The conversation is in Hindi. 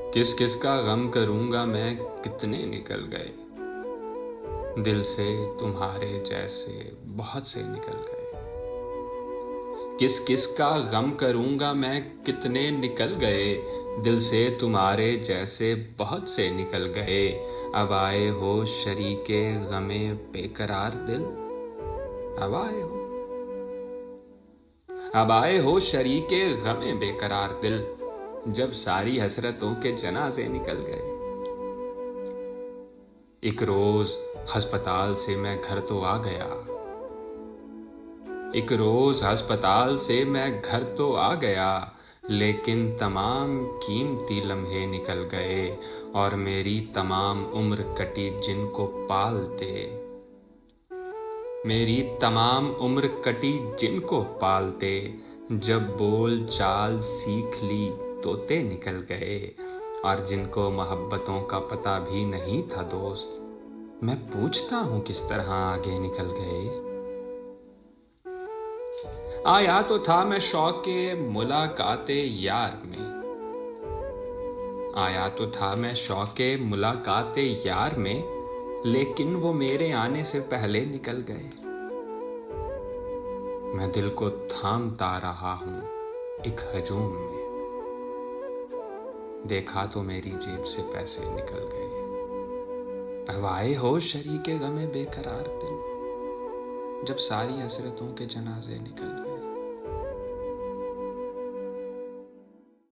किस किस का गम करूंगा मैं, कितने निकल गए दिल से तुम्हारे जैसे, बहुत से निकल गए। किस किस का गम करूंगा मैं, कितने निकल गए दिल से तुम्हारे जैसे, बहुत से निकल गए। अब आए हो शरीके गमे बेकरार दिल, अब आए हो, अब आए हो शरीके गमे बेकरार दिल, जब सारी हसरतों के जनाजे निकल गए। एक रोज अस्पताल से मैं घर तो आ गया, एक रोज अस्पताल से मैं घर तो आ गया, लेकिन तमाम कीमती लम्हे निकल गए और मेरी तमाम उम्र कटी जिनको पालते, मेरी तमाम उम्र कटी जिनको पालते। जब बोल चाल सीख ली तोते निकल गए, और जिनको मोहब्बतों का पता भी नहीं था दोस्त, मैं पूछता हूँ किस तरह आगे निकल गए। आया तो था मैं शौक़े मुलाकाते यार में, आया तो था मैं शौक़े मुलाकाते यार में, लेकिन वो मेरे आने से पहले निकल गए। मैं दिल को थामता रहा हूँ एक हजूम में, देखा तो मेरी जेब से पैसे निकल गए। अब आए हो शरीके गमे बेकरार दिल, जब सारी हसरतों के जनाजे निकल गए।